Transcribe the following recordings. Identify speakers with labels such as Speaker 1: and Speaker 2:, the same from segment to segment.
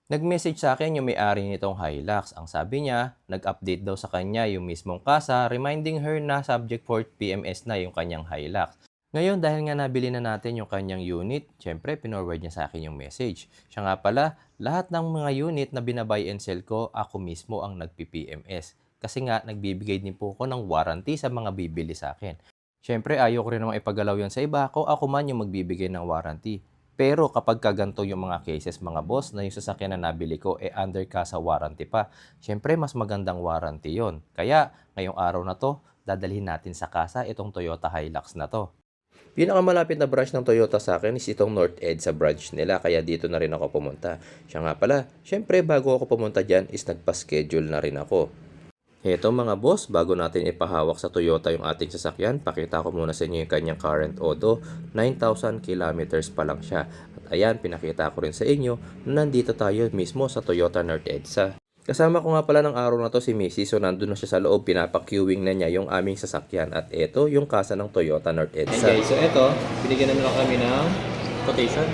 Speaker 1: Nag-message sa akin yung may-ari nitong Hilux. Ang sabi niya, nag-update daw sa kanya yung mismong kasa, reminding her na subject for PMS na yung kanyang Hilux. Ngayon, dahil nga nabili na natin yung kanyang unit, syempre, pinorward niya sa akin yung message. Siya nga pala, lahat ng mga unit na binabuy and sell ko, ako mismo ang nagpi-PMS. Kasi nga, nagbibigay din po ako ng warranty sa mga bibili sa akin. Syempre, ayoko rin namang ipagalaw yan sa iba kung ako man yung magbibigay ng warranty. Pero kapag kaganto yung mga cases mga boss na yung sasakyan na nabili ko under ka sa warranty pa, syempre mas magandang warranty yon. Kaya ngayong araw na to, dadalhin natin sa kasa itong Toyota Hilux na to. Pinakamalapit na branch ng Toyota sa akin is itong North Edsa branch nila, kaya dito na rin ako pumunta. Siya nga pala, syempre bago ako pumunta dyan is nagpa-schedule na rin ako. Heto mga boss, bago natin ipahawak sa Toyota yung ating sasakyan, pakita ko muna sa inyo yung kanyang current odo. 9,000 kilometers pa lang siya. At ayan, pinakita ko rin sa inyo na nandito tayo mismo sa Toyota North Edsa. Kasama ko nga pala ng araw na to si Missy, so nandun na siya sa loob, pinapa-queuing na niya yung aming sasakyan. At ito yung kasa ng Toyota North Edsa.
Speaker 2: Okay, so ito, binigyan namin lang kami ng quotation.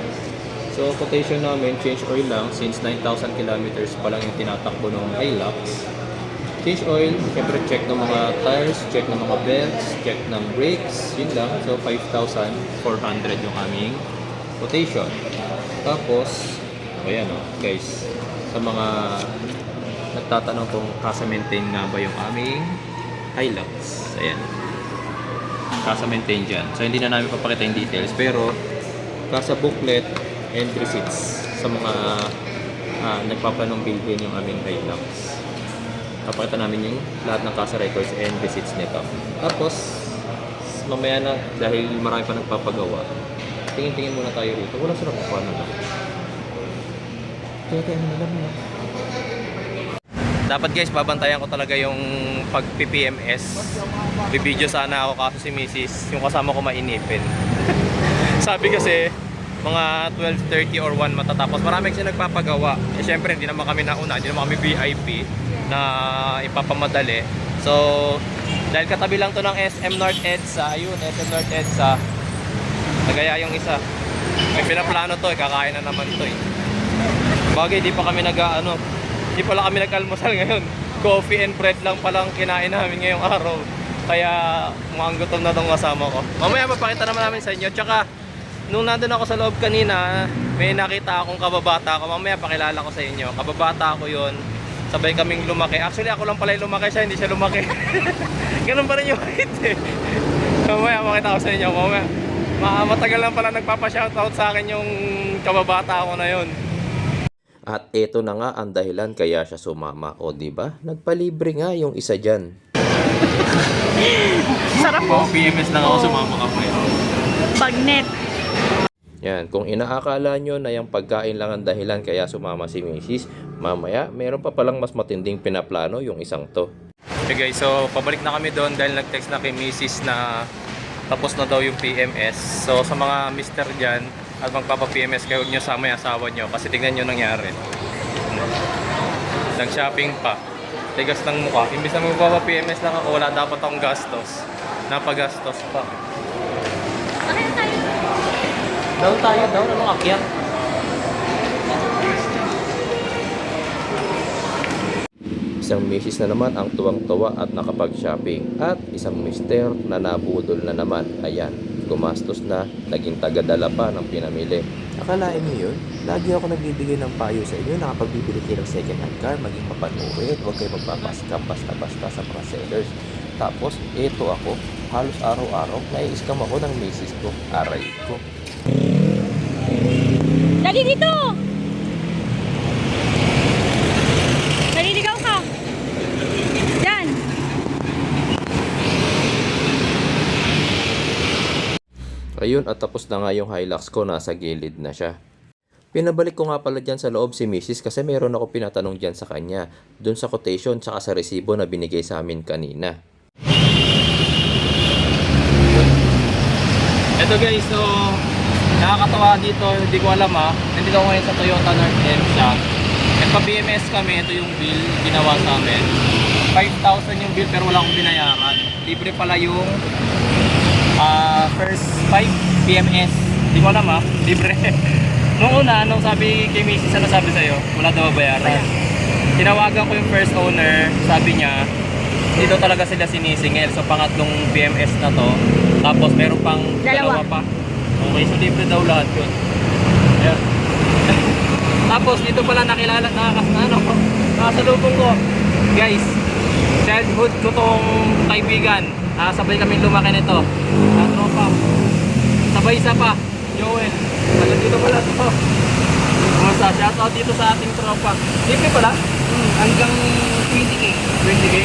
Speaker 2: So quotation namin, change oil lang since 9,000 kilometers pa lang yung tinatakbo ng Hilux. Change oil, syempre check ng mga tires, check ng mga belts, check ng brakes, yun lang. So 5,400 yung aming quotation. Tapos, ayan o guys, sa mga nagtatanong kung kasa maintain nga ba yung aming Hilux. Ayan. Kasa maintain dyan. So hindi na namin papakita yung details, pero kasa booklet and receipts sa mga nagpapanong bilhin yung aming Hilux. Papakita namin yung lahat ng kasa records and receipts nito. Tapos, mamaya na, dahil marami pa nagpapagawa, tingin-tingin muna tayo rito. Wala sarap ako na lang. Kaya na lang yun. Dapat guys, babantayan ko talaga yung pag-PPMS. Bibideo sana ako kaso si Mrs. yung kasama ko mainipin. Sabi kasi, mga 12:30 or 1 matatapos. Marami kasi nagpapagawa. Eh syempre, hindi naman kami nauna, hindi naman kami VIP na ipapamadali. So, dahil katabi lang to ng SM North Edsa, ayun, SM North Edsa, nagaya yung isa. May pinaplano to, kakain na naman to eh. Bagay, di pa kami di pala kami nag-almusal ngayon. Coffee and bread lang palang kinain namin ngayong araw. Kaya mukhang gutom na tong kasama ko. Mamaya mapakita naman namin sa inyo. Tsaka, nung nandun ako sa loob kanina, may nakita akong kababata ko. Mamaya pakilala ko sa inyo. Kababata ko yun. Sabay kaming lumaki. Actually, ako lang pala yung lumaki siya, hindi siya lumaki. Ganun pa rin yung height eh. Mamaya makita ko sa inyo. Mamaya, matagal lang pala nagpapa-shoutout sa akin yung kababata ko na yun.
Speaker 1: At ito na nga ang dahilan kaya siya sumama. O diba? Nagpalibre nga yung isa dyan.
Speaker 3: Sarap po.
Speaker 2: PMS lang ako, sumama ka pa yun.
Speaker 3: Bagnet.
Speaker 1: Yan, kung inaakala nyo na yung pagkain lang ang dahilan kaya sumama si Mrs., mamaya meron pa palang mas matinding pinaplano yung isang to.
Speaker 2: Okay guys, so pabalik na kami doon dahil nag-text na kay Mrs. na tapos na daw yung PMS. So sa mga mister dyan at magpapa-PMS kayo, huwag nyo sama yung asawa nyo kasi tignan nyo nangyari. Nag-shopping pa. Tigas ng mukha. Imbis na magpapa-PMS lang ako, wala dapat akong gastos. Napagastos pa. Daw tayo, anong akyat?
Speaker 1: Isang misis na naman ang tuwang-tuwa at nakapag-shopping. At isang mister na nabudol na naman. Ayan, gumastos na, naging tagadala pa ng pinamili. Akalain niyo yun? Lagi ako nagbibigay ng payo sa inyo na kapag bibili kayo ng second hand car, maging mapanurit, huwag kayo magpapaskam basta-basta sa mga sellers. Tapos, eto ako, halos araw-araw, nai-scam ako ng misis ko. Aray ko.
Speaker 3: Dali dito! Naliligaw ka! Yan!
Speaker 1: Ayun, at tapos na nga yung Hilux ko, nasa gilid na siya. Pinabalik ko nga pala dyan sa loob si Mrs. kasi meron ako pinatanong dyan sa kanya. Dun sa quotation tsaka sa resibo na binigay sa amin kanina.
Speaker 2: Ito guys, so nakakatawa dito, hindi ko alam nandito ako ngayon sa Toyota North Edsa. Nagpa-BMS kami, ito yung bill ginawa sa amin. 5,000 yung bill pero wala akong binayaran. Libre pala yung first 5 BMS. Hindi ko alam libre. Nung una, nung sabi kay Mrs. ano sabi sa'yo, wala daw bayaran. Tinawagan ko yung first owner, sabi niya, hindi daw talaga sila sinisingil. So pangatlong PMS na to. Tapos meron pang dalawa pa. Okay, so libre daw lahat yun. Ayan. Tapos dito pala nakilala, nakasalubong ko. Guys, childhood ko tong kaibigan. Sabay kami lumaki nito. Tropa. Sabay isa pa, Joel. Dito pala to. Kumusta? Shoutout dito sa ating tropa. Libre pala?
Speaker 4: Hanggang 20k.
Speaker 2: 20k?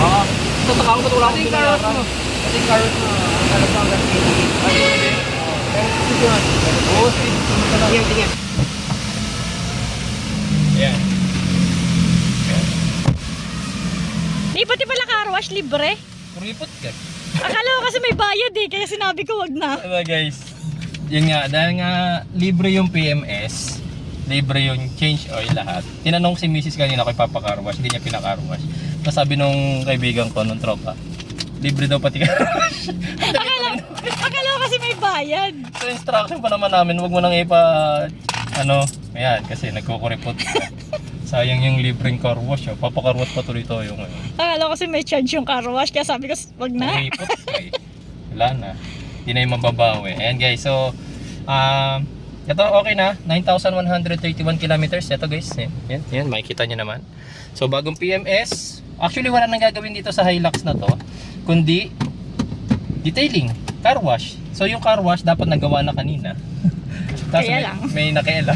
Speaker 2: Oo. Tataka ako ba't wala akong binayaran?
Speaker 4: Ating carrot na talaga hanggang 20k. Oo, speed. Tingnan.
Speaker 2: Ayan.
Speaker 3: Di pati pala car wash, libre.
Speaker 2: Kuripot ka.
Speaker 3: Akala ko kasi may bayad eh, kaya sinabi ko wag na.
Speaker 2: Diba guys? Yun nga, dahil nga libre yung PMS, libre yung change oil lahat. Tinanong si Mrs. kanina kay Papa Car Wash, hindi niya pinakarwash. Tapos sabi nung kaibigan ko, nung tropa, libre daw pati car wash.
Speaker 3: Akala ko kasi may bayad.
Speaker 2: So instruction pa naman namin, wag mo nang ayan, kasi nagkukuripot ka. Sayang yung libreng car wash, Papa Car Wash pa tuloy to yung
Speaker 3: Akala ko kasi may charge yung car wash, kaya sabi ko wag na.
Speaker 2: kuripot ka eh. Wala na. Hindi na yung mababawi. Ayan guys, so ito okay na, 9,131 kilometers. Ito guys, yan, makikita nyo naman. So bagong PMS, actually wala nang gagawin dito sa Hilux na to, kundi detailing, car wash. So yung car wash dapat nagawa na kanina. Tapos
Speaker 3: Kaya lang.
Speaker 2: may nakialam.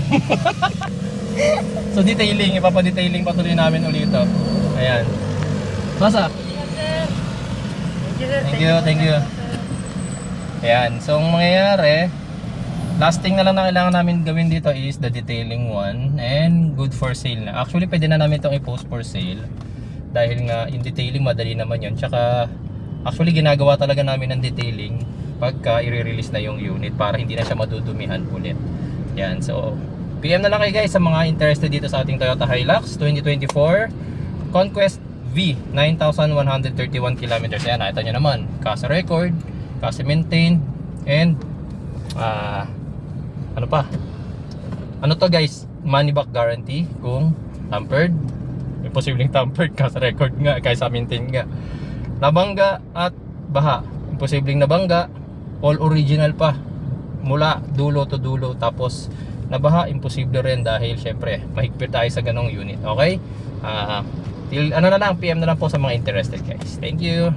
Speaker 2: So detailing, ipapadetailing patuloy namin ulit ito. Ayan. Masa? Thank you. Ayan, so ang mangyayari, last thing na lang na kailangan namin gawin dito is the detailing one and good for sale na. Actually, pwede na namin itong i-post for sale dahil nga yung detailing madali naman yun. Tsaka actually ginagawa talaga namin ng detailing pagka i-release na yung unit para hindi na siya madudumihan ulit. Yan, so PM na lang kayo guys sa mga interested dito sa ating Toyota Hilux 2024 Conquest V, 9,131 kilometers. Ayan, nakita nyo naman, kasa record, kasi maintained, and ano pa? Ano to guys? Money back guarantee kung tampered. Imposibleng tampered kasi record nga, kaysa maintain nga. Nabangga at baha. Imposibleng nabangga. All original pa. Mula dulo to dulo. Tapos nabaha, imposible rin dahil syempre mahigpit tayo sa ganong unit. Okay? Ano na lang, PM na lang po sa mga interested guys. Thank you.